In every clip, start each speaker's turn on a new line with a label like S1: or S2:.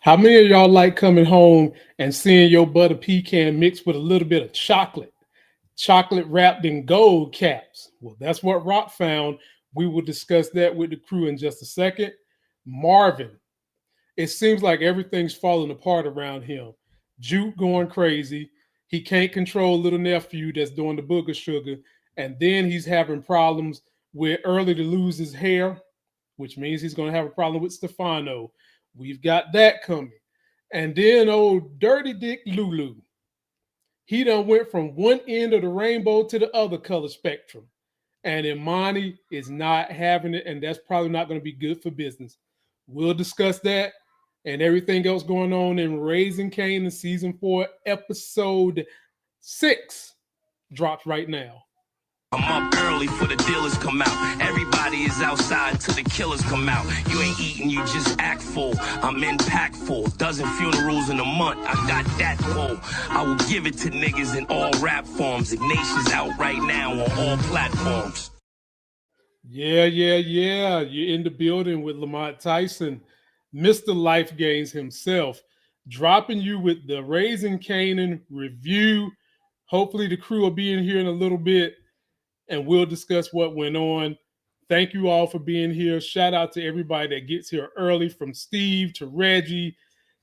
S1: How many of y'all like coming home and seeing your butter pecan mixed with a little bit of chocolate wrapped in gold caps? Well, that's what Rock found. We will discuss that with the crew in just a second. Marvin, it seems like everything's falling apart around him. Juke going crazy. He can't control little nephew that's doing the booger sugar. And then he's having problems with early to lose his hair, which means he's going to have a problem with Stefano. We've got that coming. And then old Dirty Dick Lulu. He done went from one end of the rainbow to the other color spectrum. And Imani is not having it, and that's probably not going to be good for business. We'll discuss that and everything else going on in Raising Kanan season 4, episode 6 drops right now.
S2: I'm up early for the dealers come out. Everybody is outside till the killers come out. You ain't eating, you just act full. I'm impactful. Dozen funerals in a month. I got that pull. I will give it to niggas in all rap forms. Ignatius out right now on all platforms.
S1: Yeah. You're in the building with Lamont Tyson, Mr. Life Gains himself, dropping you with the Raising Kanan review. Hopefully the crew will be in here in a little bit, and we'll discuss what went on. Thank you all for being here. Shout out to everybody that gets here early, from Steve to Reggie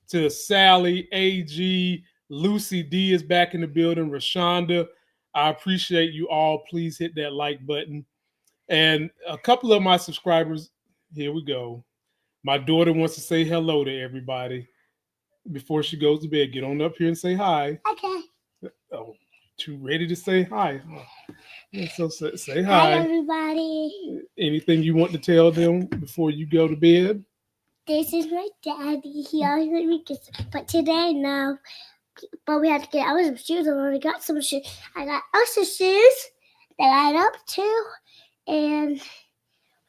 S1: to Sally, AG, Lucy D is back in the building, Rashonda. I appreciate you all. Please hit that like button. And a couple of my subscribers, here we go. My daughter wants to say hello to everybody before she goes to bed. Get on up here and say hi.
S3: Okay.
S1: Oh, too ready to say hi. Oh. So say
S3: Hi,
S1: hi.
S3: everybody.
S1: Anything you want to tell them before you go to bed?
S3: This is my daddy. He always let me kiss, but today, no. But we had to get out some shoes. I already got some shoes. I got extra shoes that light up too. And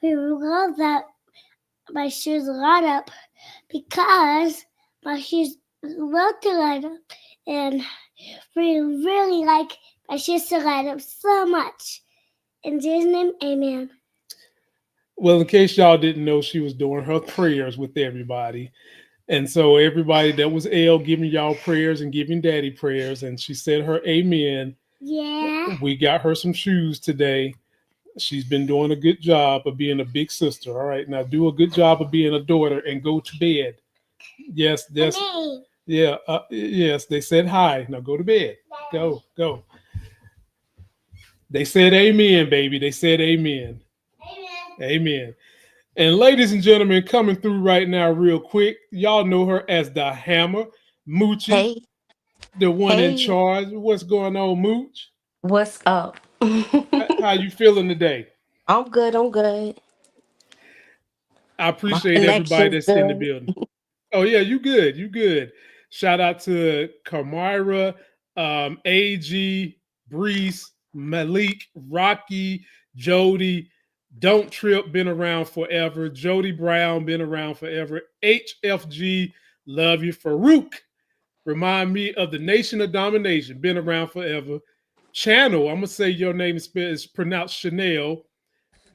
S3: we love that my shoes light up because my shoes love to light up. And we really like my shoes to light up so much. In Jesus' name, amen.
S1: Well, in case y'all didn't know, she was doing her prayers with everybody. And so everybody that was L giving y'all prayers and giving daddy prayers. And she said her amen.
S3: Yeah.
S1: We got her some shoes today. She's been doing a good job of being a big sister. All right. Now do a good job of being a daughter and go to bed. Yes.
S3: Okay.
S1: Yeah. Yes. They said hi. Now go to bed. Go. They said amen, baby. They said amen. Amen. And ladies and gentlemen, coming through right now real quick, y'all know her as the Hammer, Moochie,
S4: Hey,
S1: the one in
S4: hey,
S1: charge. What's going on, Mooch?
S4: what's up?
S1: How you feeling today?
S4: I'm good. I'm good.
S1: I
S4: My
S1: appreciate everybody
S4: connection's
S1: that's in the
S4: good.
S1: building. Oh yeah, you good. You good. Shout out to Kamira, AG, Brees, Malik, Rocky, Jody. Don't Trip, been around forever. Jody Brown, been around forever. HFG, love you. Farouk, remind me of the Nation of Domination, been around forever. Channel, I'm going to say your name is pronounced Chanel.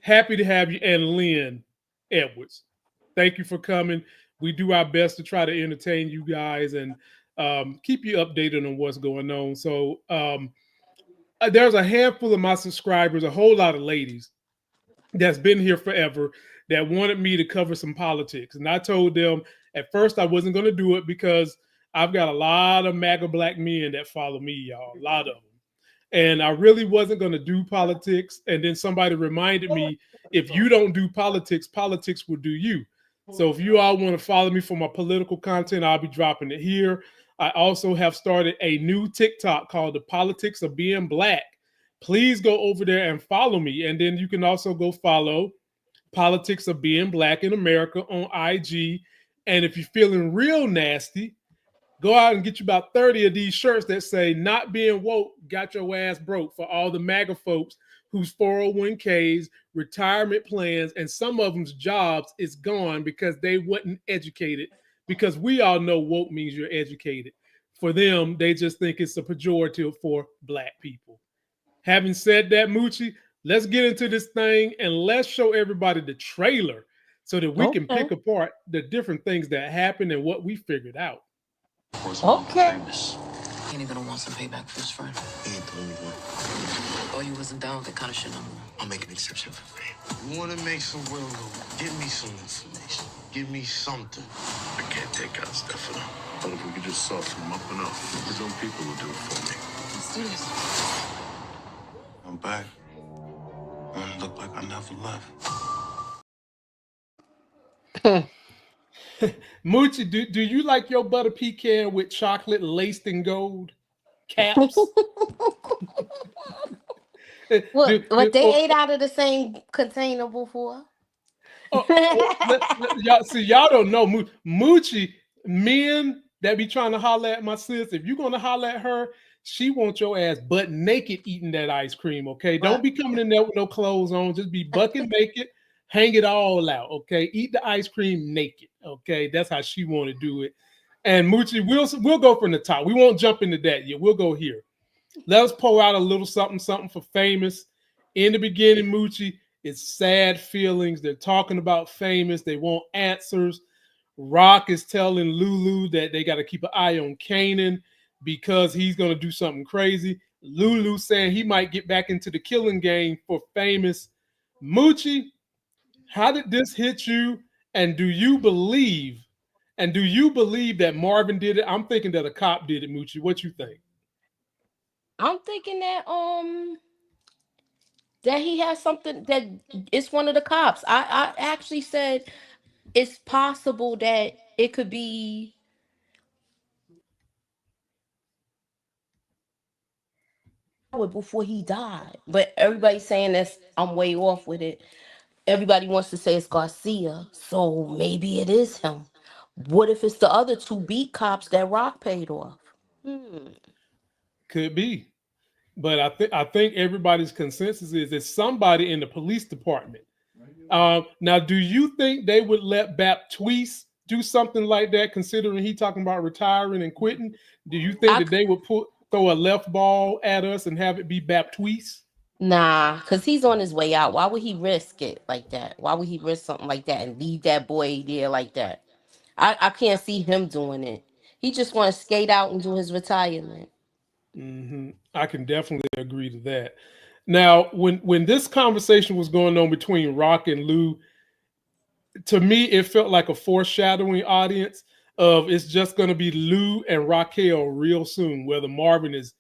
S1: Happy to have you. And Lynn Edwards. Thank you for coming. We do our best to try to entertain you guys and keep you updated on what's going on. So there's a handful of my subscribers, a whole lot of ladies that's been here forever that wanted me to cover some politics. And I told them at first I wasn't going to do it because I've got a lot of MAGA black men that follow me, y'all, a lot of them. And I really wasn't going to do politics. And then somebody reminded me, if you don't do politics, politics will do you. So if you all want to follow me for my political content, I'll be dropping it here. I also have started a new TikTok called The Politics of Being Black. Please go over there and follow me. And then you can also go follow Politics of Being Black in America on IG. And if you're feeling real nasty, go out and get you about 30 of these shirts that say "Not being woke got your ass broke" for all the MAGA folks whose 401ks, retirement plans, and some of them's jobs is gone because they wasn't educated. Because we all know woke means you're educated. For them, they just think it's a pejorative for black people. Having said that, Moochie, let's get into this thing and let's show everybody the trailer so that we can
S4: Okay.
S1: pick apart the different things that happened and what we figured out.
S4: Okay.
S5: Ain't he gonna want some payback for his friend?
S6: He ain't the only one.
S5: Oh, you wasn't down with that kind of shit no more.
S6: I'll make an exception for Fame. You wanna make some will, give me some information. Give me something. I can't take out Stefano. But if we could just soften him up enough, his own people will do it for me.
S5: Let's do this.
S6: I'm back. I look like I never left.
S1: Moochie, do you like your butter pecan with chocolate laced in gold caps?
S4: What they ate out of the same container before?
S1: Y'all don't know Moochie. Men that be trying to holler at my sis, if you're gonna holler at her, she wants your ass butt naked eating that ice cream. Okay, don't be coming in there with no clothes on. Just be bucket naked, hang it all out. Okay, eat the ice cream naked. Okay, that's how she want to do it. And Moochie, we'll go from the top. We won't jump into that yet. We'll go here. Let us pull out a little something for Famous. In the beginning, Moochie, it's sad feelings. They're talking about Famous. They want answers. Rock is telling Lulu that they got to keep an eye on Kanan because he's going to do something crazy. Lulu saying he might get back into the killing game for Famous. Moochie, how did this hit you? And do you believe that Marvin did it? I'm thinking that a cop did it, Moochie. What you think?
S4: I'm thinking that he has something, that it's one of the cops. I actually said it's possible that it could be before he died. But everybody's saying this, I'm way off with it. Everybody wants to say it's Garcia, so maybe it is him. What if it's the other two beat cops that Rock paid off?
S1: Could be. But I think everybody's consensus is it's somebody in the police department. Now, do you think they would let Baptiste do something like that, considering he talking about retiring and quitting? Do you think that they would throw a left ball at us and have it be Baptiste?
S4: Nah, because he's on his way out. Why would he risk it like that? Why would he risk something like that and leave that boy there like that? I can't see him doing it. He just want to skate out and do his retirement.
S1: Mm-hmm. I can definitely agree to that. Now, when this conversation was going on between Rock and Lou, to me, it felt like a foreshadowing audience of it's just going to be Lou and Raquel real soon, whether Marvin is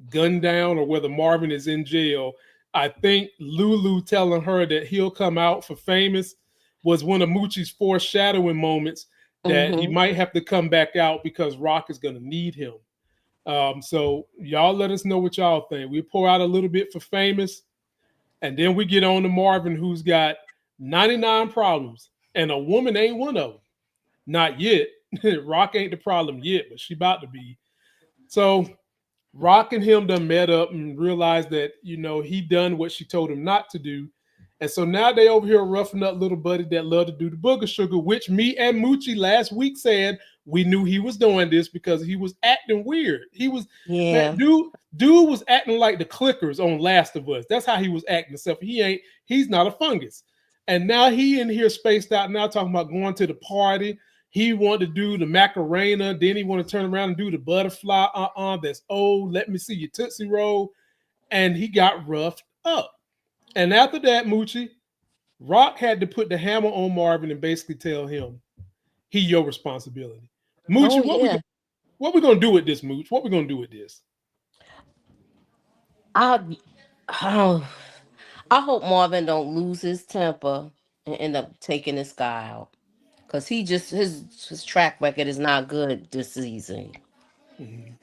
S1: gunned down or whether Marvin is in jail. I think Lulu telling her that he'll come out for Famous was one of Moochie's foreshadowing moments that he might have to come back out because Rock is going to need him. So y'all let us know what y'all think. We pour out a little bit for Famous, and then we get on to Marvin, who's got 99 problems, and a woman ain't one of them. Not yet. Rock ain't the problem yet, but she about to be. So Rock and him done met up and realized that, he done what she told him not to do. And so now they over here roughing up little buddy that love to do the booger sugar, which me and Moochie last week said we knew he was doing this because he was acting weird. He was, dude was acting like the clickers on Last of Us. That's how he was acting, except he's not a fungus. And now he in here spaced out now talking about going to the party. He wanted to do the Macarena. Then he want to turn around and do the butterfly. That's old. Let me see your Tootsie Roll. And he got roughed up. And after that, Moochie, Rock had to put the hammer on Marvin and basically tell him, he your responsibility. Moochie, what we going to do with this, Mooch? What we going to do with this?
S4: I hope Marvin don't lose his temper and end up taking this guy out. Because he just, his track record is not good this season.
S1: Mm-hmm.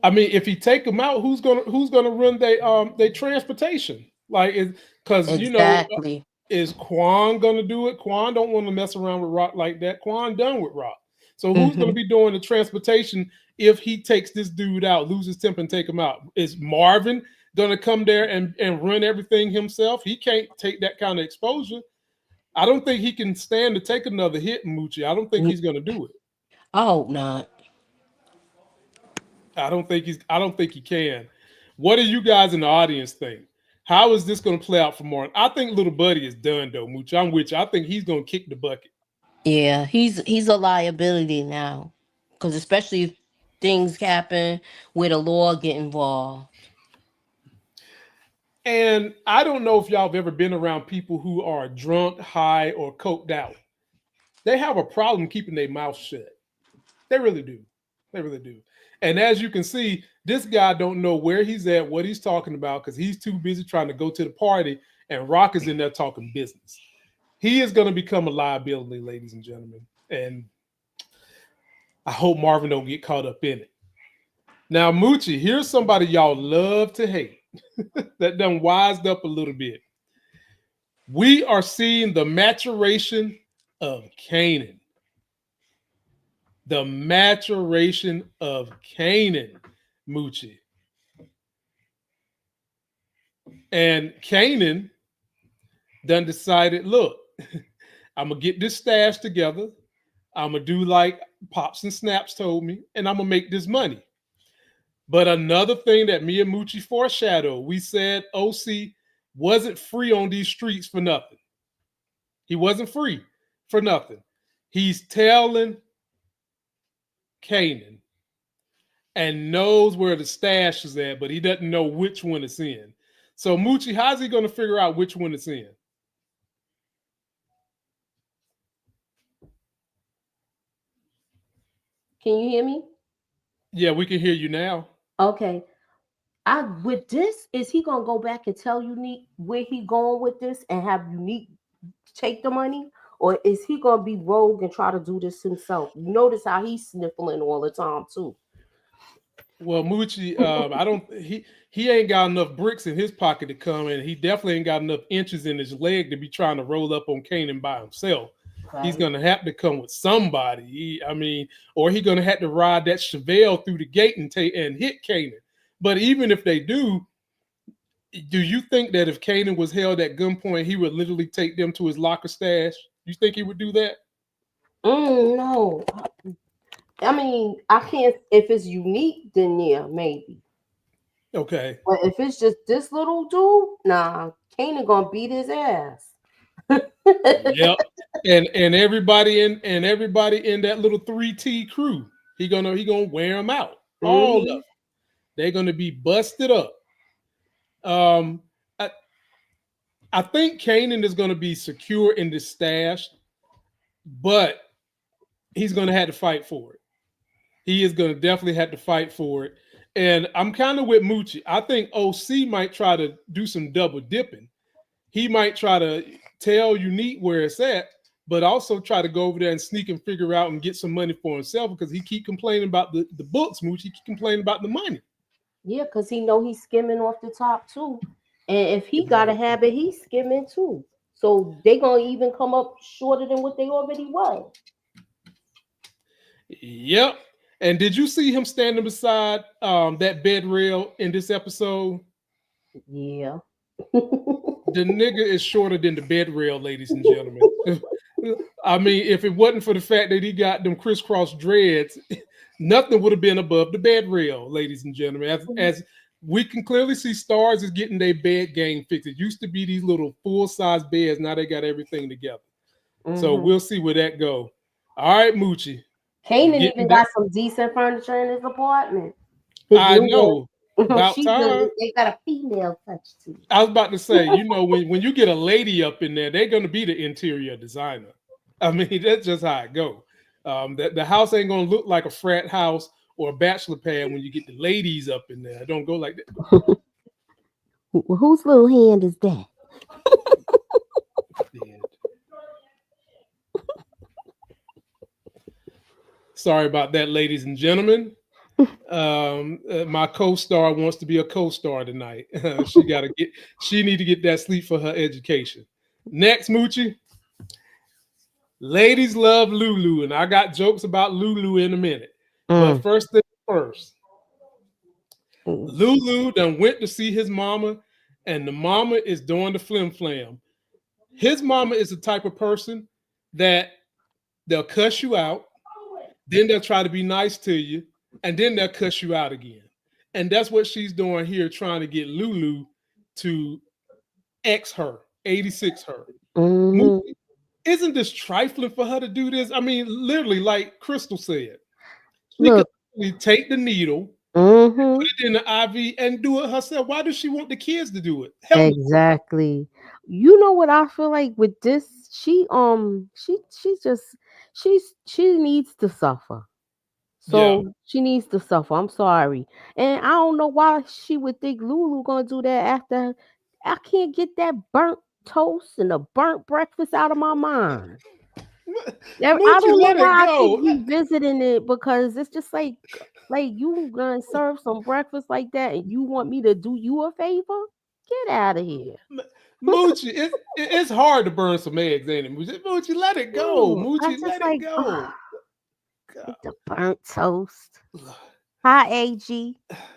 S1: I mean, if he take him out, who's gonna run their transportation? Like, because
S4: exactly.
S1: Is Quan gonna do it? Quan don't want to mess around with Rock like that. Quan done with Rock. So who's gonna be doing the transportation if he takes this dude out, loses temper, and take him out? Is Marvin gonna come there and run everything himself? He can't take that kind of exposure. I don't think he can stand to take another hit, Moochie. I don't think he's gonna do it.
S4: I hope not.
S1: I don't think he can. What do you guys in the audience think? How is this going to play out for Martin? I think little buddy is done though, Mooch. I'm with you. I think he's going to kick the bucket.
S4: Yeah, he's a liability now, because especially if things happen where the law get involved.
S1: And I don't know if y'all have ever been around people who are drunk, high, or coked out. They have a problem keeping their mouth shut. They really do. They really do. And as you can see, this guy don't know where he's at, what he's talking about, because he's too busy trying to go to the party, and Rock is in there talking business. He is going to become a liability, ladies and gentlemen. And I hope Marvin don't get caught up in it. Now, Moochie, here's somebody y'all love to hate that done wised up a little bit. We are seeing the maturation of Kanan. The maturation of Kanan, Moochie. And Kanan done decided, look, I'm going to get this stash together. I'm going to do like Pops and Snaps told me, and I'm going to make this money. But another thing that me and Moochie foreshadowed, we said OC wasn't free on these streets for nothing. He wasn't free for nothing. He's telling Kanan and knows where the stash is at, but he doesn't know which one it's in. So Moochie, how's he going to figure out which one it's in?
S4: Can you hear me?
S1: Yeah, we can hear you now.
S4: Okay. With this, is he gonna go back and tell Younique where he going with this and have Younique take the money? Or is he gonna be rogue and try to do this himself? You notice how he's sniffling all the time too.
S1: Well, Moochie, he ain't got enough bricks in his pocket to come, and he definitely ain't got enough inches in his leg to be trying to roll up on Kanan by himself. Right. He's gonna have to come with somebody. Or he's gonna have to ride that Chevelle through the gate and hit Kanan. But even if they do you think that if Kanan was held at gunpoint, he would literally take them to his locker stash? You think he would do that?
S4: No. I mean, I can't. If it's Younique, then yeah, maybe.
S1: Okay.
S4: But if it's just this little dude, nah, Kanan gonna beat his ass.
S1: Yep. And everybody in that little 3T crew, he gonna wear them out. All of them. They're gonna be busted up. I think Kanan is gonna be secure in this stash, but he's gonna have to fight for it. He is gonna definitely have to fight for it. And I'm kind of with Moochie. I think OC might try to do some double dipping. He might try to tell Younique where it's at, but also try to go over there and sneak and figure out and get some money for himself, because he keep complaining about the books, Moochie. He keep complaining about the money.
S4: Yeah, because he know he's skimming off the top too. And if he got a habit, he's skimming too. So they gonna even come up shorter than what they already was.
S1: Yep. And did you see him standing beside that bed rail in this episode?
S4: Yeah.
S1: The nigga is shorter than the bed rail, ladies and gentlemen. I mean, if it wasn't for the fact that he got them crisscross dreads, nothing would have been above the bed rail, ladies and gentlemen. As we can clearly see, Starz is getting their bed game fixed. It used to be these little full-size beds. Now they got everything together. So we'll see where that go. All right, Moochie.
S4: Kanan even got some decent furniture in his apartment.
S1: I know. About time.
S4: They got a female touch too.
S1: I was about to say, when you get a lady up in there, they're going to be the interior designer. I mean, that's just how it go. The house ain't going to look like a frat house or a bachelor pad when you get the ladies up in there. It don't go like that.
S4: Well, whose little hand is that?
S1: Sorry about that, ladies and gentlemen. My co-star wants to be a co-star tonight. She need to get that sleep for her education. Next, Moochie. Ladies love Lulu, and I got jokes about Lulu in a minute. But first thing first, Lulu done went to see his mama, and the mama is doing the flim flam. His mama is the type of person that they'll cuss you out, then they'll try to be nice to you, and then they'll cuss you out again. And that's what she's doing here, trying to get Lulu to X her, 86 her.
S7: Mhm.
S1: Isn't this trifling for her to do this? I mean, literally, like Crystal said, she could
S7: Look.
S1: take the needle,
S7: Mhm.
S1: put it in the IV, and do it herself. Why does she want the kids to do it? Hell no.
S7: Exactly. You know what I feel like with this? She needs to suffer.
S1: Yeah.
S7: So she needs to suffer. I'm sorry. And I don't know why she would think Lulu gonna do that after I can't get that burnt toast and the burnt breakfast out of my mind. I
S1: Moochie,
S7: don't know
S1: let it
S7: why I keep
S1: go.
S7: revisiting it because it's just like you gonna serve some breakfast like that and you want me to do you a favor? Get out of here.
S1: Moochie, it's hard to burn some eggs, ain't it? Moochie, let it go.
S7: I
S1: Moochie,
S7: just
S1: let it
S7: like
S1: go. God.
S7: the burnt toast. Hi, AG.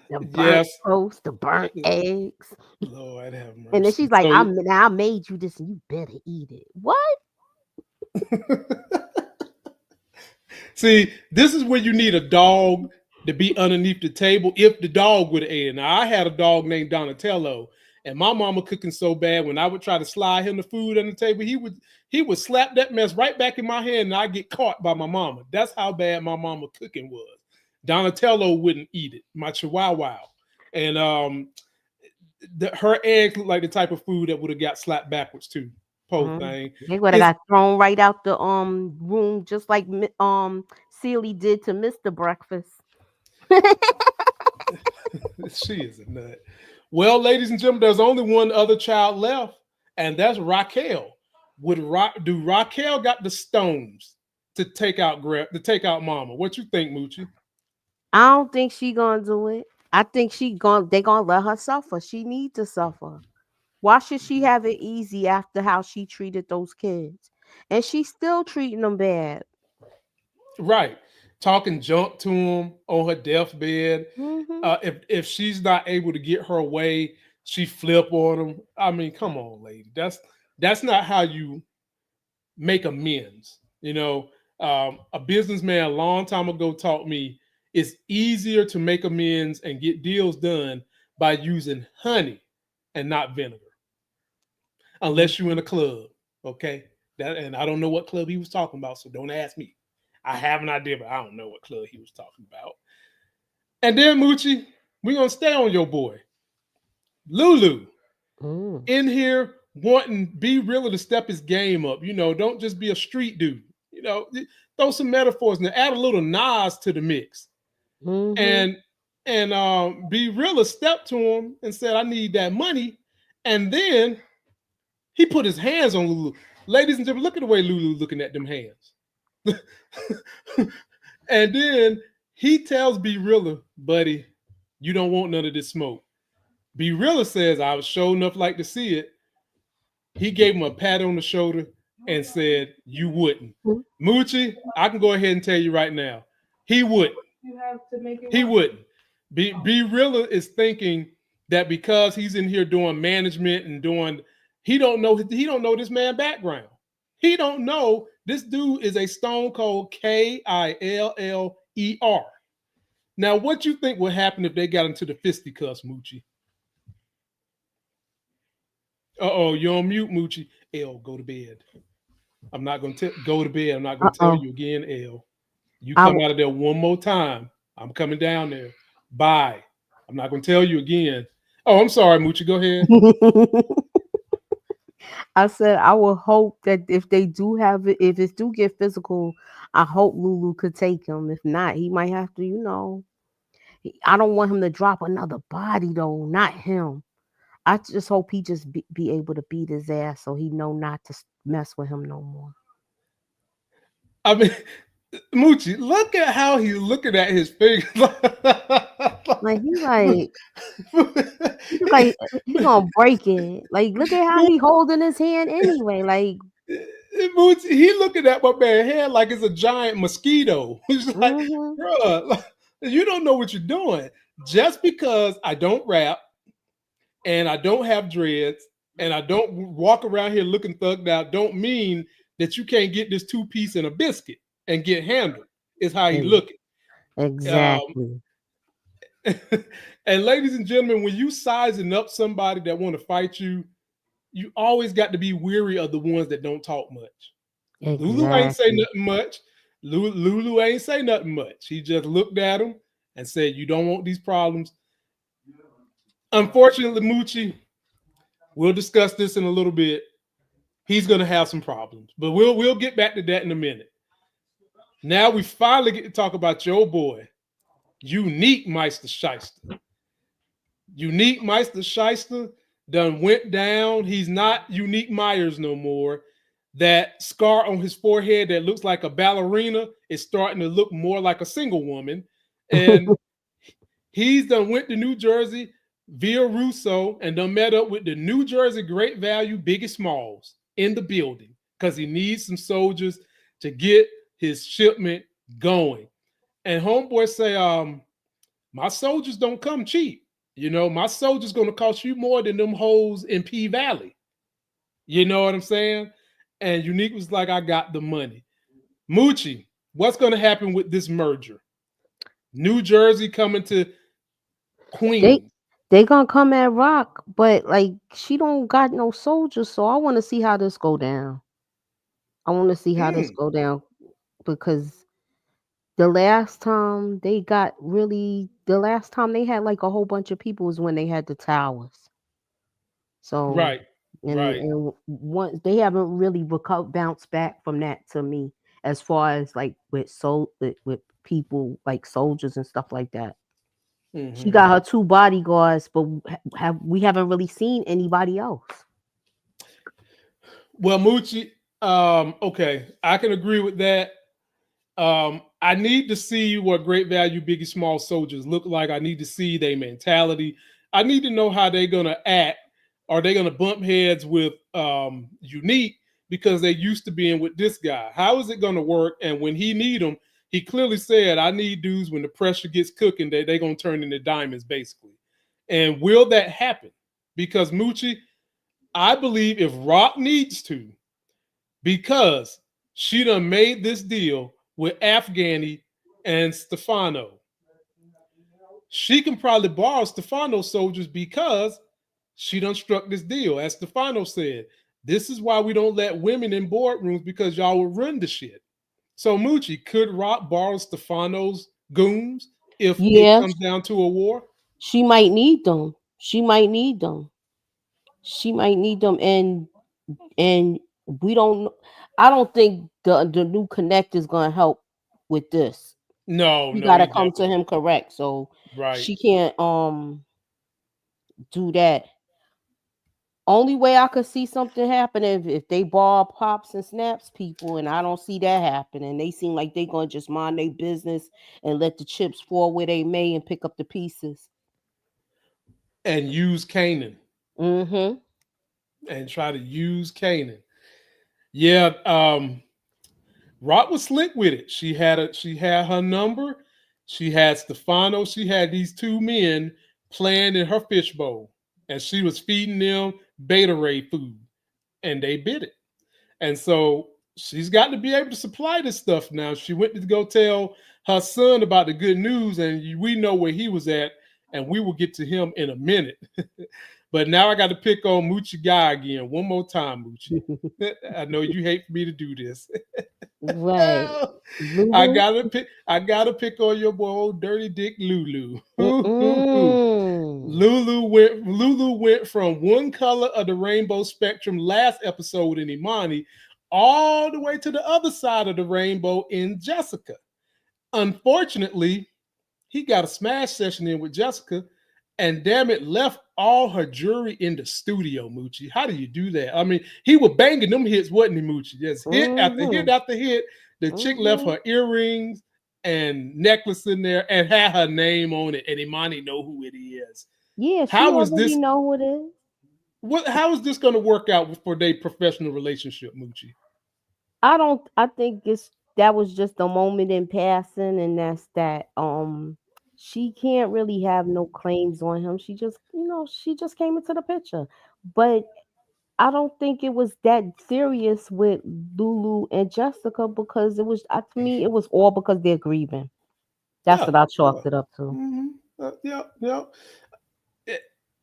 S7: The burnt
S1: Yes.
S7: toast, the burnt eggs.
S1: Lord have
S7: And then
S1: mercy.
S7: she's like,
S1: So
S7: I made you this and you better eat it. What?
S1: see, this is where you need a dog to be underneath the table if the dog would have ate it. Now, I had a dog named Donatello, and my mama cooking so bad when I would try to slide him the food on the table, he would slap that mess right back in my hand and I get caught by my mama. That's how bad my mama cooking was. Donatello wouldn't eat it, my chihuahua. And her eggs look like the type of food that would have got slapped backwards too. Poor thing.
S7: They would have got thrown right out the room just like Celie did to Mr. Breakfast.
S1: She is a nut. Well, ladies and gentlemen, there's only one other child left, and that's Raquel. Do Raquel got the stones to take out Mama? What you think, Moochie?
S7: I don't think she gonna do it. I think they gonna let her suffer. She need to suffer. Why should she have it easy after how she treated those kids? And she's still treating them bad.
S1: Right, talking junk to him on her deathbed.
S7: Hmm.
S1: If she's not able to get her way, she flip on him. I mean, come on, lady. That's not how you make amends. A businessman a long time ago taught me it's easier to make amends and get deals done by using honey and not vinegar, unless you're in a club. Okay, and I don't know what club he was talking about, so don't ask me. I have an idea, but I don't know what club he was talking about. And then Moochie, we're gonna stay on your boy Lulu in here wanting B-Rilla to step his game up. Don't just be a street dude. Throw some metaphors and add a little Nas to the mix. And B-Rilla stepped to him and said, "I need that money." And then he put his hands on Lulu. Ladies and gentlemen, look at the way Lulu looking at them hands. And then he tells B-Rilla, "Buddy, you don't want none of this smoke." B-Rilla says, "I was sure enough like to see it." He gave him a pat on the shoulder and said, "You wouldn't." Moochie, I can go ahead and tell you right now, he wouldn't.
S7: You have to make it.
S1: He wouldn't. B-Rilla is thinking that because he's in here doing management and he don't know this man background. He don't know this dude is a stone cold Killer. Now, what you think would happen if they got into the fisticuffs, Moochie? Uh-oh, you're on mute, Moochie. L, go to bed. I'm not going to go to bed. I'm not going to tell you again, L. You come out of there one more time, I'm coming down there. Bye. I'm not going to tell you again. Oh, I'm sorry, Moochie. Go ahead.
S7: I said I will hope that if they do have it, if it do get physical, I hope Lulu could take him. If not, he might have to, I don't want him to drop another body though, not him. I just hope he just be able to beat his ass so he know not to mess with him no more.
S1: I mean, Moochie, look at how he's looking at his fingers.
S7: Like he gonna break it. Like look at how he holding his hand anyway. Like
S1: Moochie, he looking at my man hand like it's a giant mosquito. He's like, bruh, you don't know what you're doing. Just because I don't rap and I don't have dreads and I don't walk around here looking thugged out, don't mean that you can't get this 2-piece and a biscuit and get handled. Is how he looking.
S7: Exactly.
S1: And ladies and gentlemen, when you sizing up somebody that want to fight you, you always got to be weary of the ones that don't talk much. Lulu ain't say
S7: Exactly.
S1: nothing much. Lulu ain't say nothing much. He just looked at him and said, "You don't want these problems." Unfortunately, Moochie, we'll discuss this in a little bit. He's gonna have some problems, but we'll get back to that in a minute. Now we finally get to talk about your boy, Younique Meister Shyster. Younique Meister Shyster done went down. He's not Younique Myers no more. That scar on his forehead that looks like a ballerina is starting to look more like a single woman. And he's done went to New Jersey via Russo and done met up with the New Jersey Great Value Biggie Smalls in the building because he needs some soldiers to get his shipment going. And homeboy say, my soldiers don't come cheap. You know, my soldiers gonna cost you more than them hoes in P Valley. You know what I'm saying? And Younique was like, I got the money. Moochie, what's gonna happen with this merger? New Jersey coming to
S7: They
S1: Queens.
S7: they gonna come at Rock, but like she don't got no soldiers, so I want to see how this go down. I want to see how this
S1: Mm,
S7: go down because the last time they got really, the last time they had like a whole bunch of people was when they had the towers. So
S1: right, right.
S7: and once they haven't really recovered, bounced back from that to me, as far as like with people like soldiers and stuff like that. She
S1: Mhm.
S7: got her two bodyguards, but we haven't really seen anybody else.
S1: Well, Moochie, okay, I can agree with that. I need to see what great value Biggie Small soldiers look like. I need to see their mentality. I need to know how they're gonna act. Are they gonna bump heads with Younique because they used to being with this guy? How is it gonna work? And when he need them, he clearly said, "I need dudes when the pressure gets cooking. They gonna turn into diamonds, basically." And will that happen? Because Moochie, I believe if Rock needs to, because she done made this deal with Afghani and Stefano. She can probably borrow Stefano's soldiers because she done struck this deal. As Stefano said, this is why we don't let women in boardrooms because y'all will run the shit. So Moochie, could Rock borrow Stefano's goons if it
S7: Yeah,
S1: comes down to a war?
S7: she might need them. She might need them. She might need them, and we don't. I don't think the new connect is gonna help with this.
S1: No,
S7: You
S1: no, he
S7: gotta come to
S1: definitely
S7: him correct, so
S1: right.
S7: she can't do that. Only way I could see something happen if they ball pops and snaps people, and I don't see that happening. They seem like they gonna just mind their business and let the chips fall where they may and pick up the pieces.
S1: And use Kanan
S7: Mm-hmm.
S1: and try to use Kanan. Yeah, Rock was slick with it. She had her number. She had Stefano. She had these two men playing in her fishbowl, and she was feeding them beta ray food, and they bit it. And so she's got to be able to supply this stuff now. She went to go tell her son about the good news, and we know where he was at, and we will get to him in a minute. But now I got to pick on Moochie Guy again, one more time, Moochie. I know you hate for me to do this.
S7: Right.
S1: I
S7: Lulu.
S1: gotta pick. I gotta pick on your boy, old dirty dick Lulu.
S7: Mm-mm.
S1: Lulu went from one color of the rainbow spectrum last episode in Imani, all the way to the other side of the rainbow in Jessica. Unfortunately, he got a smash session in with Jessica, and damn it, left all her jewelry in the studio, Moochie. How do you do that? I mean, he was banging them hits, wasn't he, Moochie? Just hit after hit
S7: Mm-hmm.
S1: after hit. The chick left
S7: Mm-hmm.
S1: her earrings and necklace in there and had her name on it, and Imani know who it is.
S7: Yeah, she
S1: How is
S7: already
S1: this?
S7: know who it is.
S1: What? How is this going to work out for their professional relationship, Moochie?
S7: I don't. I think it's that was just a moment in passing, and that's that. She can't really have no claims on him. She just, she just came into the picture. But I don't think it was that serious with Lulu and Jessica because it was, to me, it was all because they're grieving. That's
S1: Yeah,
S7: what I
S1: yeah,
S7: chalked it up to.
S1: yeah, yeah.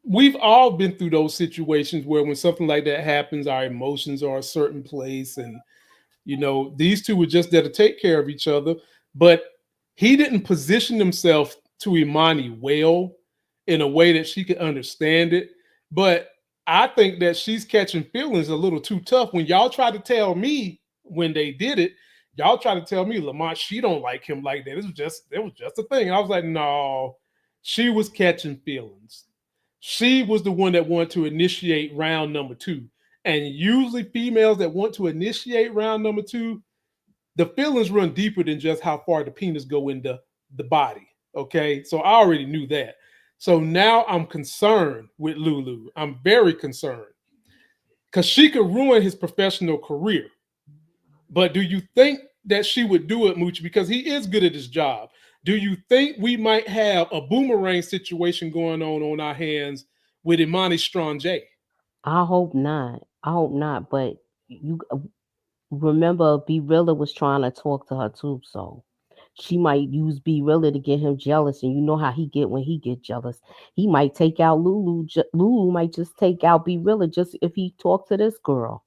S1: we've all been through those situations where when something like that happens, our emotions are a certain place, and these two were just there to take care of each other. But he didn't position himself to Imani well in a way that she could understand it. But I think that she's catching feelings a little too tough. When y'all try to tell me when they did it, y'all try to tell me, Lamont, she don't like him like that. It was just a thing. And I was like, no, she was catching feelings. She was the one that wanted to initiate round number 2. And usually females that want to initiate round number 2, the feelings run deeper than just how far the penis go into the body. Okay. So I already knew that. So now I'm concerned with Lulu. I'm very concerned because she could ruin his professional career. But do you think that she would do it, Moochie? Because he is good at his job. Do you think we might have a boomerang situation going on our hands with Imani Strong-J?
S7: I hope not. I hope not. But you remember, B-Rilla was trying to talk to her too, so she might use B-Rilla to get him jealous, and you know how he get when he get jealous. He might take out Lulu. Lulu might just take out B-Rilla just if he talked to this girl.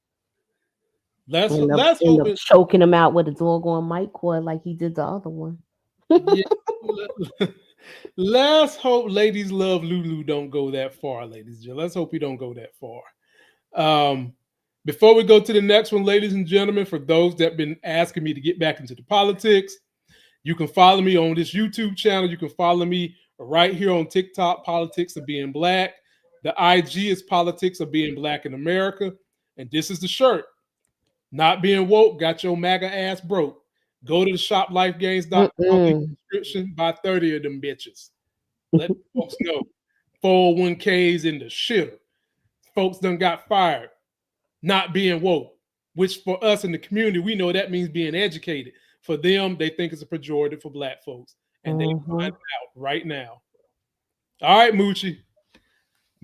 S1: Let's
S7: End
S1: hope
S7: up choking him out with a doggone mic cord like he did the other one.
S1: Yeah, let's hope Ladies Love Lulu don't go that far, ladies and gentlemen. Let's hope he don't go that far. Before we go to the next one, ladies and gentlemen, for those that have been asking me to get back into the politics, you can follow me on this YouTube channel. You can follow me right here on TikTok, Politics of Being Black. The IG is Politics of Being Black in America. And this is the shirt. Not being woke, got your MAGA ass broke. Go to the shoplifegains.com description, buy 30 of them bitches. Let folks know. 401ks in the shitter. Folks done got fired. Not being woke, which for us in the community, we know that means being educated. For them, they think it's a pejorative for black folks. And they find out right now. All right, Moochie.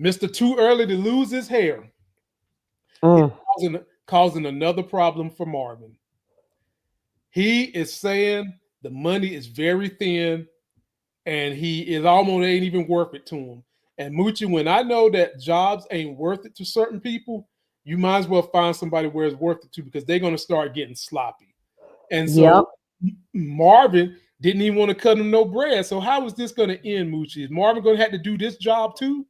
S1: Mr. Too Early to Lose His Hair. Causing another problem for Marvin. He is saying the money is very thin and he is almost ain't even worth it to him. And Moochie, when I know that jobs ain't worth it to certain people, you might as well find somebody where it's worth it to, because they're going to start getting sloppy. And so Marvin didn't even want to cut him no bread. So how is this going to end, Moochie? Is Marvin going to have to do this job too?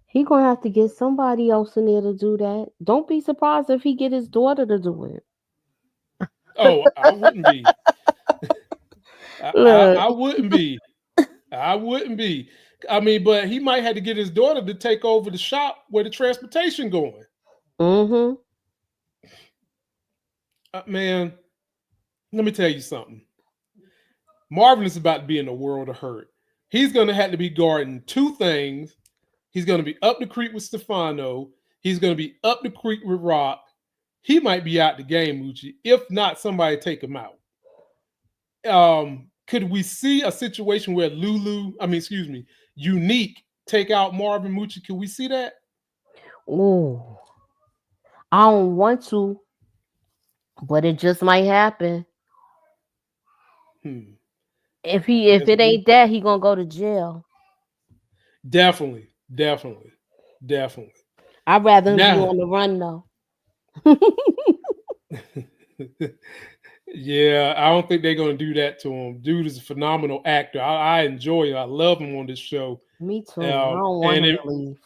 S7: He going to have to get somebody else in there to do that. Don't be surprised if he get his daughter to do it.
S1: Oh, I wouldn't be. I wouldn't be. I wouldn't be. I mean, but he might have to get his daughter to take over the shop where the transportation going. Man, let me tell you something. Marvin is about to be in a world of hurt. He's going to have to be guarding two things. He's going to be up the creek with Stefano. He's going to be up the creek with Rock. He might be out the game, Moochie. If not, somebody take him out. Could we see a situation where Younique take out Marvin, Moochie? Could we see that?
S7: Oh, I don't want to, but it just might happen. If it ain't that, he gonna go to jail.
S1: Definitely.
S7: I'd rather him be on the run though.
S1: Yeah, I don't think they're gonna do that to him. Dude is a phenomenal actor. I enjoy it. I love him on this show.
S7: Me too. I don't want him to leave.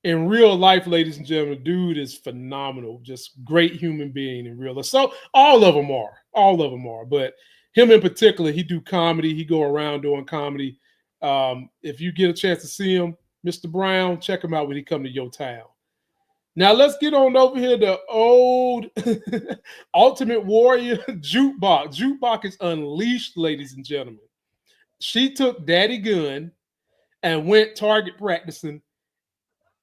S1: In real life, ladies and gentlemen, dude is phenomenal. Just great human being in real life. So all of them are. But him in particular, he do comedy. He go around doing comedy. If you get a chance to see him, Mr. Brown, check him out when he come to your town. Now let's get on over here to old Ultimate Warrior Jukebox. Jukebox is unleashed, ladies and gentlemen. She took Daddy Gun and went target practicing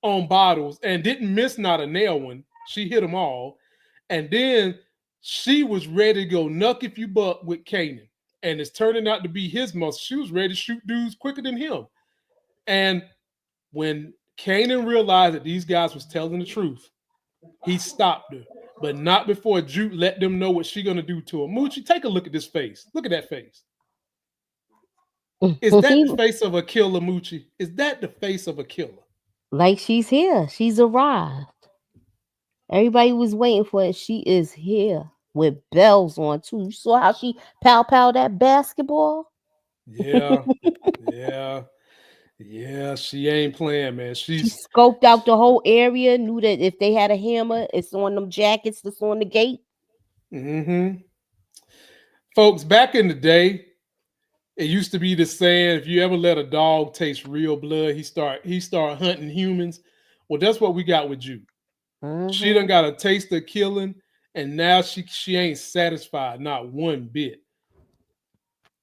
S1: on bottles and didn't miss not a nail one. She hit them all. And then she was ready to go knuck if you buck with Kanan. And it's turning out to be his muscle. She was ready to shoot dudes quicker than him. And when Kanan realized that these guys was telling the truth, he stopped her, but not before Juke let them know what she's gonna do to him. Moochie, take a look at this face. Look at that face. Is that the face of a killer, Moochie? Is that the face of a killer?
S7: Like she's here. She's arrived. Everybody was waiting for it. She is here with bells on too. You saw how she pow that basketball?
S1: Yeah, yeah, yeah. She ain't playing, man.
S7: She
S1: She's
S7: scoped out the whole area, knew that if they had a hammer, it's on them jackets that's on the gate.
S1: Folks, back in the day, it used to be the saying, if you ever let a dog taste real blood, he start hunting humans. Well, that's what we got with Juke. She done
S7: Mm-hmm.
S1: got a taste of killing, and now she ain't satisfied, not one bit.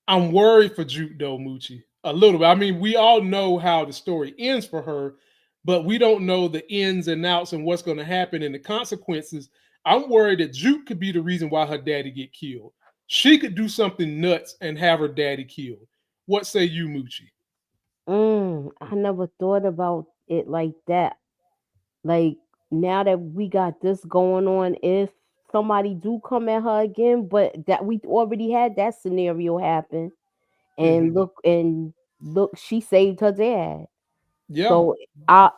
S1: I'm worried for Juke though, Moochie. A little bit. I mean, we all know how the story ends for her, but we don't know the ins and outs and what's going to happen and the consequences. I'm worried that Juke could be the reason why her daddy get killed. She could do something nuts and have her daddy killed. What say you, Moochie?
S7: I never thought about it like that. Like now that we got this going on, if somebody do come at her again, but that we already had that scenario happen, and
S1: Mhm.
S7: look, she saved her dad.
S1: Yeah.
S7: So I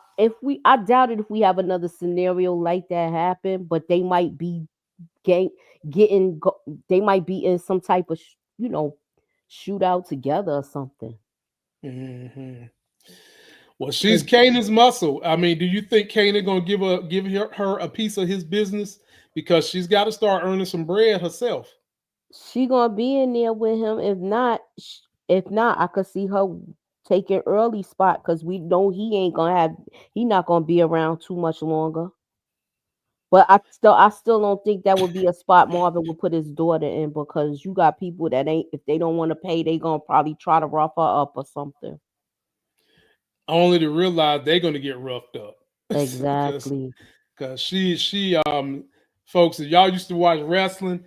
S7: doubt it if we have another scenario like that happen, but they might be gang getting go, they might be in some type of shootout together or something.
S1: Mhm. Well, she's
S7: 'Cause
S1: Kanan's muscle. I mean, do you think Kanan gonna give her a piece of his business because she's got to start earning some bread herself?
S7: she gonna be in there with him. If not, I could see her taking early spot because we know he not gonna be around too much longer. But I still don't think that would be a spot Marvin would put his daughter in because you got people that ain't if they don't want to pay, they gonna probably try to rough her up or something.
S1: Only to realize they're gonna get roughed up because
S7: Exactly.
S1: she folks, if y'all used to watch wrestling,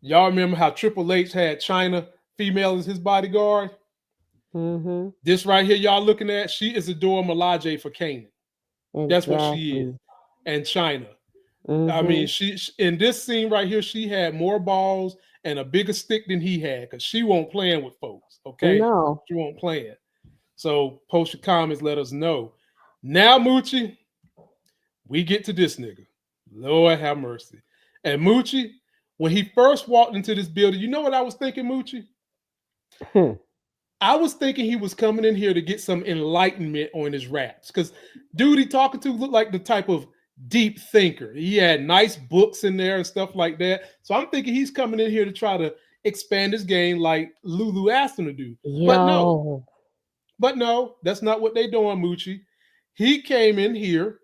S1: y'all remember how Triple H had China female as his bodyguard.
S7: Mm-hmm.
S1: This right here, y'all looking at, she is a Dora Milaje for Kanan. That's what she is,
S7: Exactly.
S1: and China. I mean,
S7: Mm-hmm.
S1: in this scene right here, she had more balls and a bigger stick than he had because she won't playing with folks. Okay,
S7: No.
S1: she won't playing. So post your comments, let us know. Now, Moochie, we get to this nigga. Lord have mercy. And Moochie, when he first walked into this building, you know what I was thinking, Moochie?
S7: Hmm.
S1: I was thinking he was coming in here to get some enlightenment on his raps because dude he talking to looked like the type of deep thinker. He had nice books in there and stuff like that. So I'm thinking he's coming in here to try to expand his game like Lulu asked him to do. But no,
S7: Yo.
S1: that's not what they doing, Moochie. He came in here,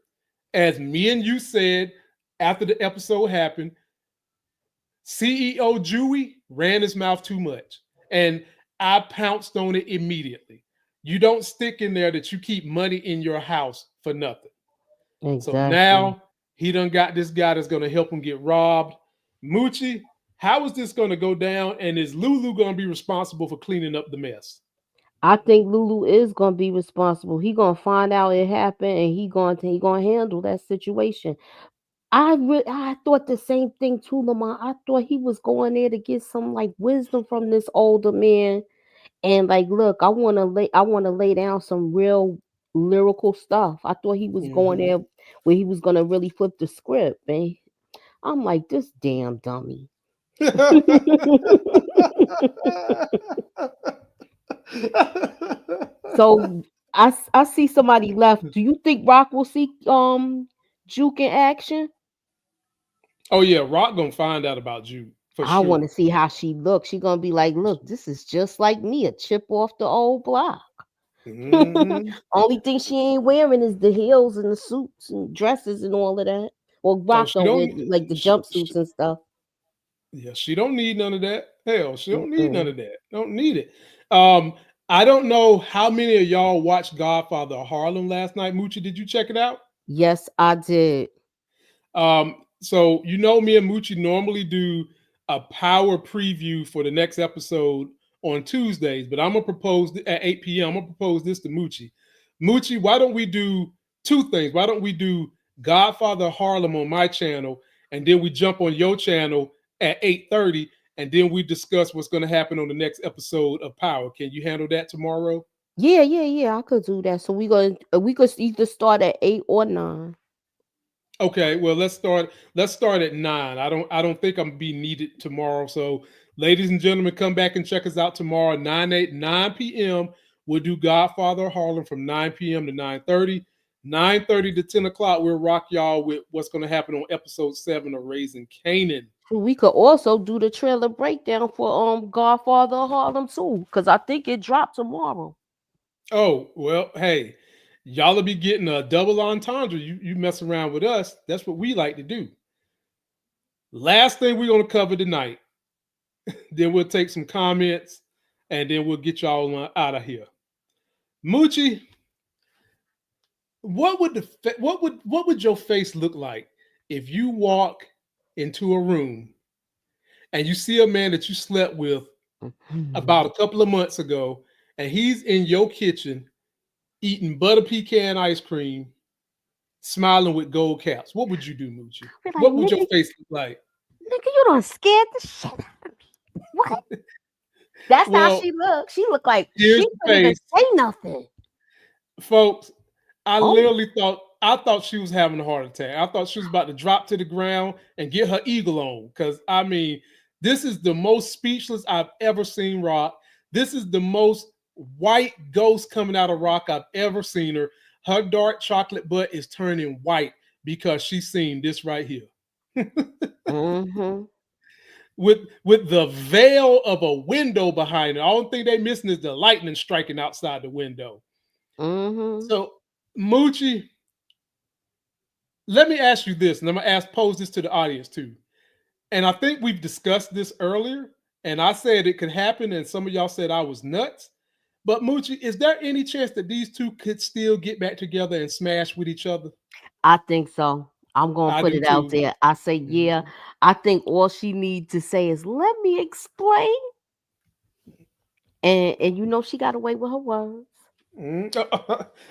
S1: as me and you said after the episode happened, CEO Jewy ran his mouth too much. And I pounced on it immediately. You don't stick in there that you keep money in your house for nothing. So
S7: Exactly.
S1: now he done got this guy that's going to help him get robbed. Moochie, how is this going to go down? And is Lulu going to be responsible for cleaning up the mess?
S7: I think Lulu is gonna be responsible. He gonna find out it happened, and he gonna handle that situation. I thought the same thing too, Lamont. I thought he was going there to get some like wisdom from this older man, and like, look, I wanna lay down some real lyrical stuff. I thought he was going
S1: Mhm.
S7: there where he was gonna really flip the script, and I'm like, this damn dummy. So I see somebody left. Do you think Rock will see Juke in action?
S1: Oh yeah, Rock gonna find out about you for
S7: I want to
S1: sure.
S7: see how she looks. She gonna be like, look, this is just like me, a chip off the old block.
S1: Mhm.
S7: Only thing she ain't wearing is the heels and the suits and dresses and all of that. Well,
S1: So
S7: Rock
S1: she
S7: don't wear
S1: don't.
S7: like the jumpsuits and stuff.
S1: Yeah, she don't need none of that. Hell, she don't need none
S7: Mm-mm.
S1: of that. Don't need it. Um, I don't know how many of y'all watched Godfather of Harlem last night. Moochie, did you check it out?
S7: Yes, I did.
S1: So you know me and Moochie normally do a power preview for the next episode on Tuesdays, but I'm gonna propose at 8 p.m. I'm gonna propose this to Moochie. Moochie, why don't we do two things? Why don't we do Godfather of Harlem on my channel, and then we jump on your channel at 8:30, and then we discuss what's gonna happen on the next episode of Power. Can you handle that tomorrow?
S7: Yeah. I could do that. So we could either start at 8 or 9.
S1: Okay, well let's start at 9. I don't think I'm be needed tomorrow. So ladies and gentlemen, come back and check us out tomorrow, 9 p.m. We'll do Godfather of Harlem from 9 p.m. to 9:30. 9:30 to 10 o'clock, we'll rock y'all with what's gonna happen on episode 7 of Raising Kanan.
S7: We could also do the trailer breakdown for Godfather of Harlem too, because I think it dropped tomorrow.
S1: Oh, well, hey, y'all will be getting a double entendre. You mess around with us. That's what we like to do. Last thing we're gonna cover tonight. Then we'll take some comments, and then we'll get y'all out of here. Moochie, what would your face look like if you walk into a room and you see a man that you slept with about a couple of months ago, and he's in your kitchen eating butter pecan ice cream, smiling with gold caps? What would you do, Moochie?
S7: Be like,
S1: What would your
S7: nigga,
S1: face look like?
S7: you done scared the shit out of me. What? That's how
S1: Well,
S7: she looked. She looked like
S1: here's
S7: she
S1: the
S7: couldn't even
S1: face,
S7: say nothing.
S1: folks. I
S7: Oh,
S1: literally thought she was having a heart attack. I thought she was about to drop to the ground and get her eagle on. Because I mean, this is the most speechless I've ever seen Rock. This is the most white ghost coming out of Rock I've ever seen her. Her dark chocolate butt is turning white because she's seen this right here.
S7: mm-hmm.
S1: with the veil of a window behind it. I don't think they missing is the lightning striking outside the window.
S7: Mm-hmm.
S1: So, Moochie, let me ask you this, and I'm gonna pose this to the audience too. And I think we've discussed this earlier, and I said it could happen, and some of y'all said I was nuts. But Moochie, is there any chance that these two could still get back together and smash with each other?
S7: I think so. I'm gonna
S1: I
S7: put
S1: do
S7: it out
S1: too.
S7: there. I say, yeah.
S1: Mhm.
S7: I think all she needs to say is, "Let me explain," and she got away with her words.
S1: Mhm.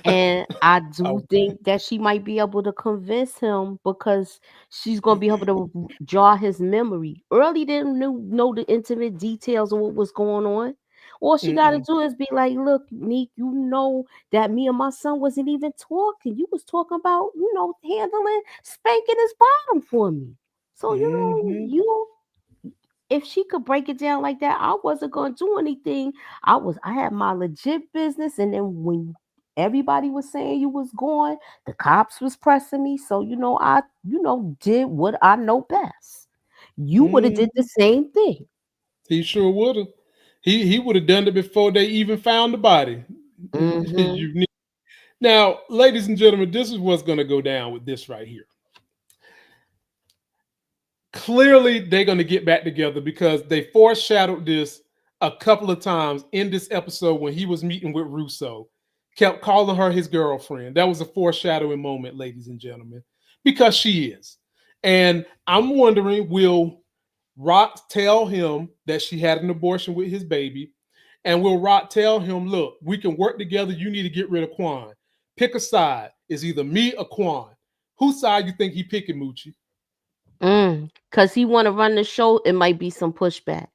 S7: And I do
S1: Oh,
S7: think that she might be able to convince him because she's gonna be able to jar his memory. Early didn't know the intimate details of what was going on. All she gotta
S1: mm-mm,
S7: do is be like, "Look, Meek, you know that me and my son wasn't even talking. You was talking about, handling, spanking his bottom for me. So
S1: mhm,
S7: if she could break it down like that, I wasn't gonna do anything. I had my legit business, and then when everybody was saying you was gone, the cops was pressing me. So I did what I know best. You would have did the
S1: mhm.
S7: same thing.
S1: He sure would have. He would have done it before they even found the body.
S7: Mm-hmm.
S1: Unique. Now, ladies and gentlemen, this is what's going to go down with this right here. Clearly, they're going to get back together because they foreshadowed this a couple of times in this episode when he was meeting with Russo. Kept calling her his girlfriend. That was a foreshadowing moment, ladies and gentlemen, because she is. And I'm wondering, will Rock tell him that she had an abortion with his baby? And will Rock tell him, look, we can work together. You need to get rid of Quan. Pick a side. It's either me or Quan. Whose side you think he picking, Moochie?
S7: Cause he want to run the show. It might be some pushback.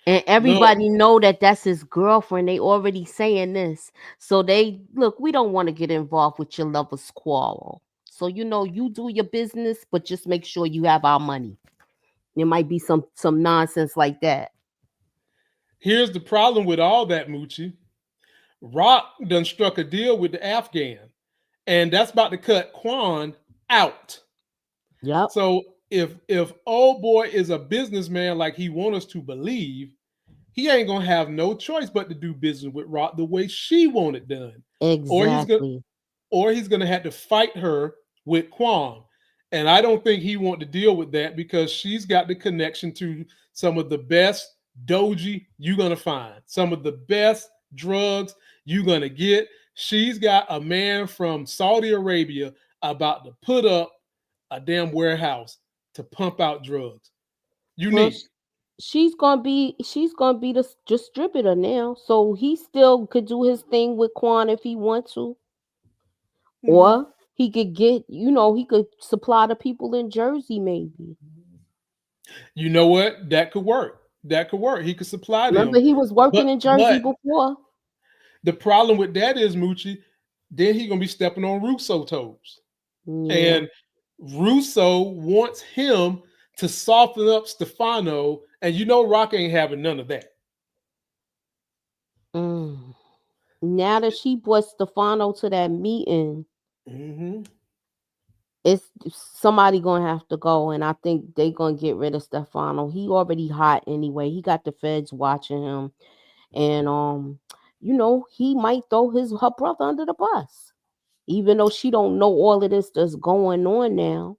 S7: And
S1: Look,
S7: everybody know that that's his girlfriend. They already saying this. So they look, we don't want to get involved with your lover's quarrel. So you do your business, but just make sure you have our money. There might be some nonsense like that.
S1: here's the problem with all that, Moochie. Rock done struck a deal with the Afghan, and that's about to cut Quan out.
S7: Yep.
S1: So if old boy is a businessman like he wants us to believe, he ain't gonna have no choice but to do business with Rock the way she want it done, or he's gonna
S7: Exactly.
S1: have to fight her with Quan. And I don't think he want to deal with that because she's got the connection to some of the best doji you're gonna find, some of the best drugs you're gonna get. She's got a man from Saudi Arabia about to put up a damn warehouse to pump out drugs.
S7: Well,
S1: Unique.
S7: she's gonna be the distributor now. So he still could do his thing with Quan if he want to.
S1: Mhm.
S7: Or he could he could supply the people in Jersey maybe.
S1: You know what? That could work. That could work. He could supply
S7: Remember
S1: them.
S7: he was
S1: But
S7: working in Jersey
S1: but
S7: before.
S1: the problem with that is, Moochie, then he gonna be stepping on Russo toes.
S7: Yeah.
S1: And Russo wants him to soften up Stefano, and you know Rock ain't having none of that.
S7: Mm. Now that she brought Stefano to that meeting,
S1: Mm-hmm.
S7: it's somebody gonna have to go, and I think they gonna get rid of Stefano. He already hot anyway. He got the feds watching him, and he might throw her brother under the bus, even though she don't know all of this that's going on now.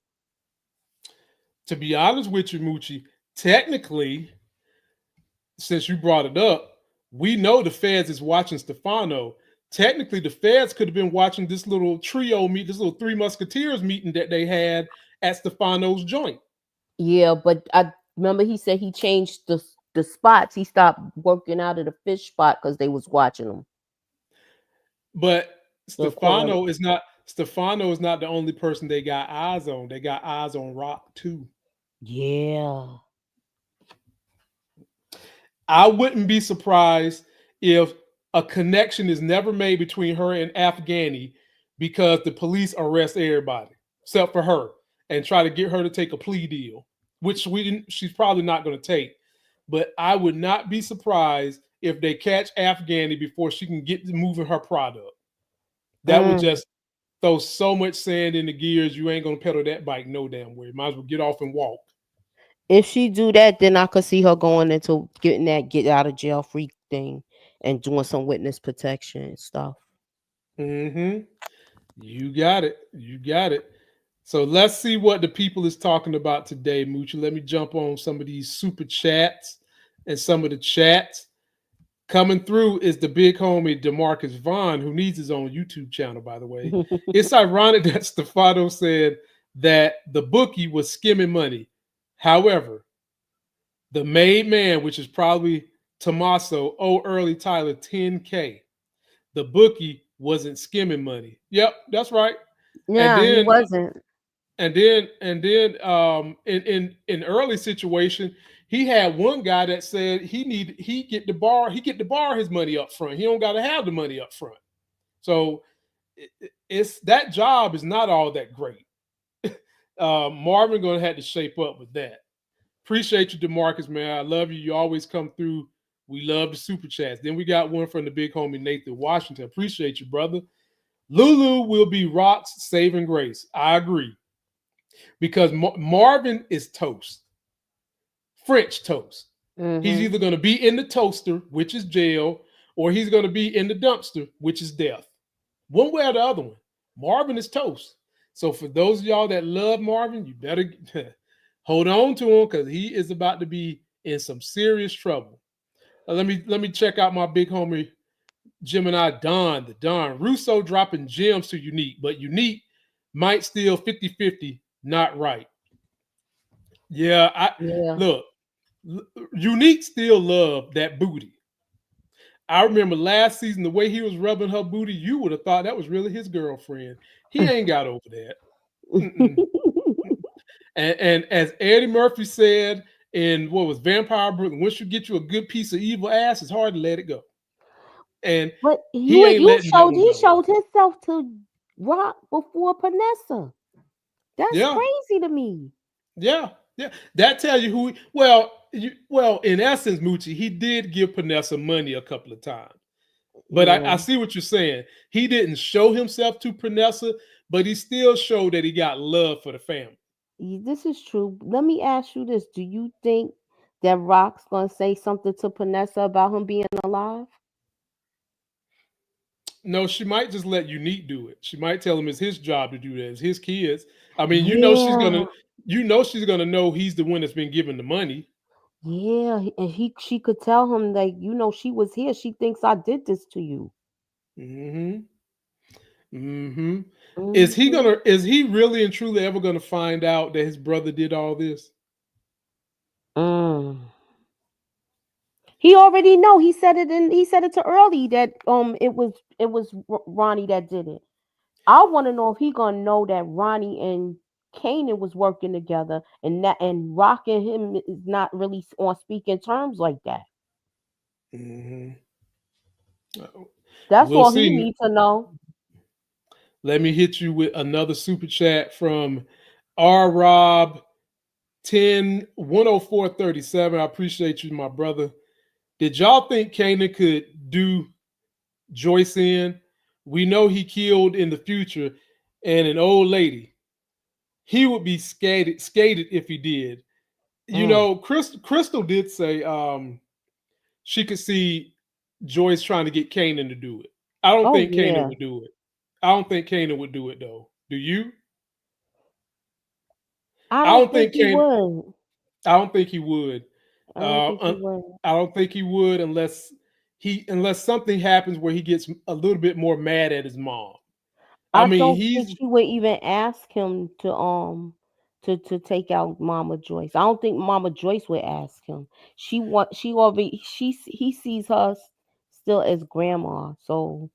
S1: To be honest with you, Moochie, technically, since you brought it up, we know the feds is watching Stefano. Technically, the feds could have been watching this little trio meet, this little Three Musketeers meeting that they had at Stefano's joint.
S7: Yeah, but I remember he said he changed the spots. He stopped working out of the fish spot because they was watching him.
S1: But
S7: They'll call him.
S1: Stefano is not the only person they got eyes on. They got eyes on Rock too.
S7: Yeah.
S1: I wouldn't be surprised if a connection is never made between her and Afghani because the police arrest everybody except for her and try to get her to take a plea deal, which she's probably not going to take. But I would not be surprised if they catch Afghani before she can get to moving her product. That would just throw so much sand in the gears. You ain't going to pedal that bike no damn way. Might as well get off and walk.
S7: If she do that, then I could see her going into getting that get out of jail free thing and doing some witness protection and stuff.
S1: Mm-hmm. You got it. You got it. So let's see what the people is talking about today, Moochie. Let me jump on some of these super chats and some of the chats. Coming through is the big homie DeMarcus Vaughn, who needs his own YouTube channel, by the way. It's ironic that Stefano said that the bookie was skimming money. However, the made man, which is probably Tommaso, Early Tyler 10K. The bookie wasn't skimming money. Yep, that's right.
S7: Yeah, he wasn't.
S1: In early situation, he had one guy that said he get to borrow his money up front. He don't got to have the money up front. So it's that job is not all that great. Marvin gonna have to shape up with that. Appreciate you, DeMarcus, man. I love you. You always come through. We love the super chats. Then we got one from the big homie Nathan Washington. Appreciate you, brother. Lulu will be Rock's saving grace. I agree. Because Marvin is toast. French toast.
S7: Mm-hmm.
S1: He's either going to be in the toaster, which is jail, or he's going to be in the dumpster, which is death. One way or the other one. Marvin is toast. So for those of y'all that love Marvin, you better hold on to him because he is about to be in some serious trouble. Let me check out my big homie Gemini Don, the Don. Russo dropping gems to Younique, but Younique might steal 50-50, not right. Yeah, look, Younique still loved that booty. I remember last season, the way he was rubbing her booty, you would have thought that was really his girlfriend. He ain't got over that. And as Eddie Murphy said in what was Vampire Brooklyn, once you get you a good piece of evil ass, it's hard to let it go. And
S7: but
S1: he
S7: showed himself to Rock before Panessa. That's crazy to me.
S1: Yeah. That tells you who. Well, in essence, Moochie, he did give Panessa money a couple of times. But I see what you're saying. He didn't show himself to Panessa, but he still showed that he got love for the family.
S7: This is true. Let me ask you this: do you think that Rock's gonna say something to Panessa about him being alive?
S1: No, she might just let Younique do it. She might tell him it's his job to do that. It's his kids. I mean, she's gonna know he's the one that's been given the money.
S7: Yeah, and she could tell him like, she was here. She thinks I did this to you.
S1: Is he really and truly ever gonna find out that his brother did all this?
S7: He already know. He said it to Early that it was Ronnie that did it. I want to know if he gonna know that Ronnie and Kanan was working together and Rock and him is not really on speaking terms like that. That's
S1: We'll
S7: all he
S1: see.
S7: needs to know.
S1: Let me hit you with another super chat from R Rob 10 10437. I appreciate you, my brother. Did y'all think Kanan could do Joyce in? We know he killed in the future and an old lady. He would be skated if he did. You
S7: Mm.
S1: know, Crystal did say she could see Joyce trying to get Kanan to do it. I don't
S7: Oh
S1: think Kanan
S7: yeah.
S1: would do it. I don't think Kanan would do it though. Do you?
S7: I
S1: I
S7: don't
S1: don't
S7: think
S1: think
S7: he
S1: Kanan.
S7: would.
S1: I don't think he would.
S7: I don't
S1: Uh,
S7: think he
S1: un-
S7: would.
S1: I don't think he would unless something happens where he gets a little bit more mad at his mom. I
S7: I
S1: mean,
S7: don't think
S1: he's
S7: she would even ask him to take out Mama Joyce. I don't think Mama Joyce would ask him. She already he sees her still as grandma, so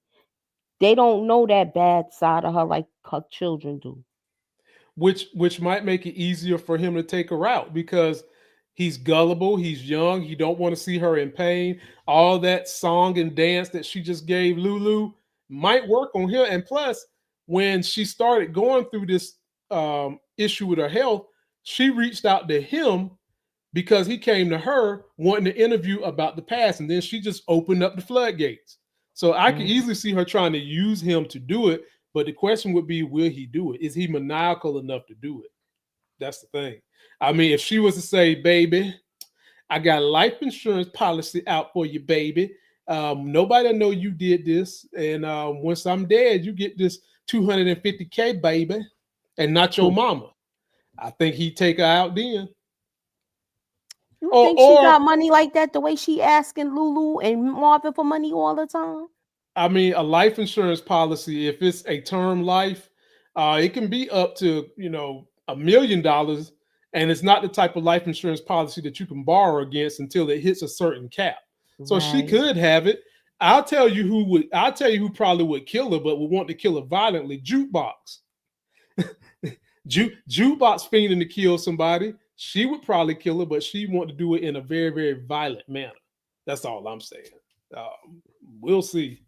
S7: they don't know that bad side of her like her children do.
S1: which might make it easier for him to take her out because he's gullible, he's young, he don't want to see her in pain. All that song and dance that she just gave Lulu might work on him. And plus, when she started going through this issue with her health, she reached out to him because he came to her wanting to interview about the past, and then she just opened up the floodgates. So I could
S7: Mm.
S1: easily see her trying to use him to do it, but the question would be, will he do it? Is he maniacal enough to do it? That's the thing. I mean, if she was to say, "Baby, I got a life insurance policy out for you, baby. Nobody know you did this, and once I'm dead, you get this 250K, baby, and not your mama." I think he'd take her out then.
S7: You
S1: Or,
S7: think she
S1: or
S7: got money like that the way she asking Lulu and Marvin for money all the time?
S1: I mean, a life insurance policy, if it's a term life, it can be up to, $1 million. And it's not the type of life insurance policy that you can borrow against until it hits a certain cap. So she
S7: Right.
S1: could have it. I'll tell you who probably would kill her, but would want to kill her violently. Jukebox. Jukebox fiending to kill somebody. She would probably kill her, but she want to do it in a very, very violent manner. That's all I'm saying. We'll see.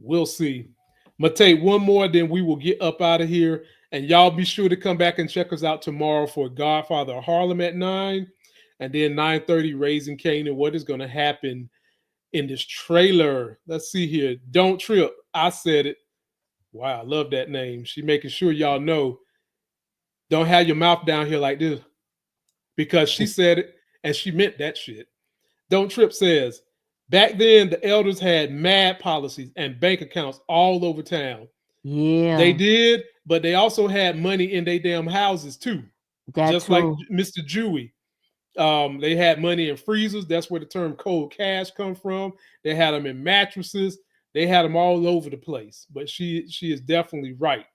S1: We'll see. I'm gonna take one more, then we will get up out of here. And y'all be sure to come back and check us out tomorrow for Godfather of Harlem at 9. And then 9:30, Raising Kanan. What is gonna happen in this trailer? Let's see here. Don't trip. I said it. Wow, I love that name. She making sure y'all know. Don't have your mouth down here like this. Because she said it and she meant that shit. Don't Trip says, back then the elders had mad policies and bank accounts all over town. They
S7: Yeah,
S1: did, but they also had money in their damn houses too,
S7: that
S1: just like
S7: too.
S1: Mr. Jewy. They had money in freezers. That's where the term cold cash come from. They had them in mattresses. They had them all over the place. But she is definitely right.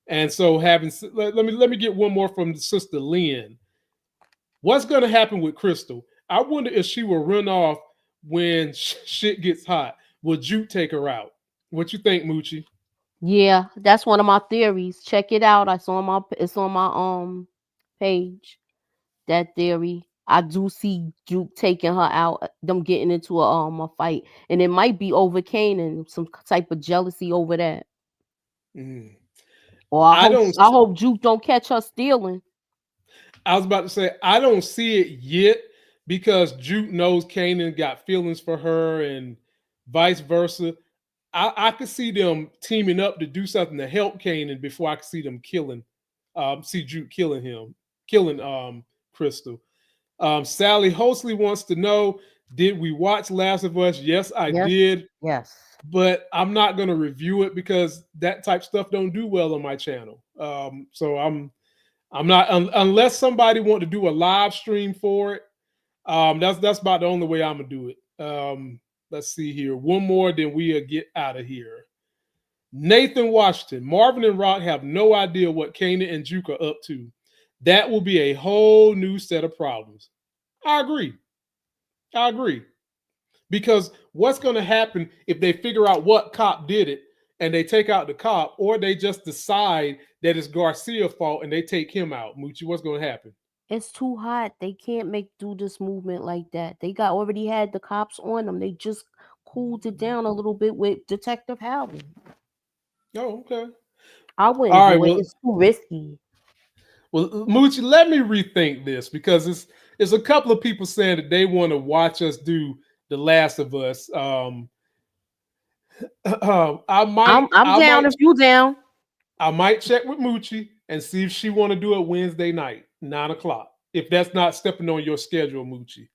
S1: And so let me get one more from Sister Lynn. What's going to happen with Crystal? I wonder if she will run off when shit gets hot. Will Juke take her out? What you think, Moochie?
S7: Yeah, that's one of my theories. Check it out. It's on my page. That theory. I do see Duke taking her out, them getting into a fight, and it might be over Kanan, some type of jealousy over that.
S1: Mm.
S7: Or
S1: I don't.
S7: I hope Duke don't catch her stealing.
S1: I was about to say I don't see it yet because Juke knows Kanan got feelings for her and vice versa. I could see them teaming up to do something to help Kanan before I could see them see Juke killing Crystal. Sally Hosley wants to know, did we watch Last of Us? Yes, I
S7: Yes,
S1: did,
S7: yes.
S1: but I'm not gonna review it because that type stuff don't do well on my channel. So I'm not unless somebody want to do a live stream for it. That's about the only way I'm gonna do it. Let's see here. One more, then we'll get out of here. Nathan Washington, Marvin and Rock have no idea what Kanan and Juke are up to. That will be a whole new set of problems. I agree. I agree. Because what's going to happen if they figure out what cop did it and they take out the cop, or they just decide that it's Garcia's fault and they take him out? Moochie, what's going to happen?
S7: It's too hot. They can't make do this movement like that. They got already had the cops on them. They just cooled it down a little bit with Detective Howard.
S1: Oh, okay.
S7: I wouldn't
S1: All right.
S7: do it.
S1: Well,
S7: It's too risky.
S1: Moochie, let me rethink this because it's a couple of people saying that they want to watch us do The Last of Us. I might,
S7: I'm down if you down.
S1: I might check with Moochie and see if she want to do it Wednesday night, 9:00. If that's not stepping on your schedule, Moochie.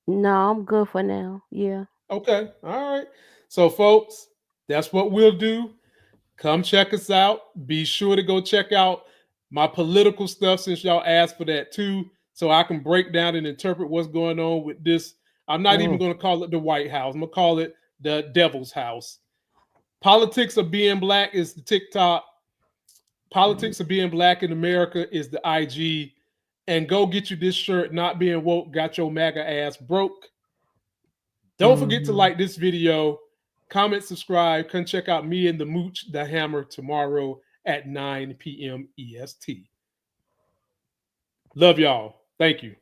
S7: No, I'm good for now. Yeah.
S1: Okay. All right. So, folks, that's what we'll do. Come check us out. Be sure to go check out my political stuff since y'all asked for that too, so I can break down and interpret what's going on with this. I'm not even going to call it the White House. I'm going to call it the Devil's House. Politics of Being Black is the TikTok. Politics of Being Black in America is the IG. And go get you this shirt, Not Being Woke, Got Your MAGA Ass Broke. Don't forget to like this video, comment, subscribe. Come check out me and the Mooch, the Hammer, tomorrow at 9 p.m. EST. Love y'all. Thank you.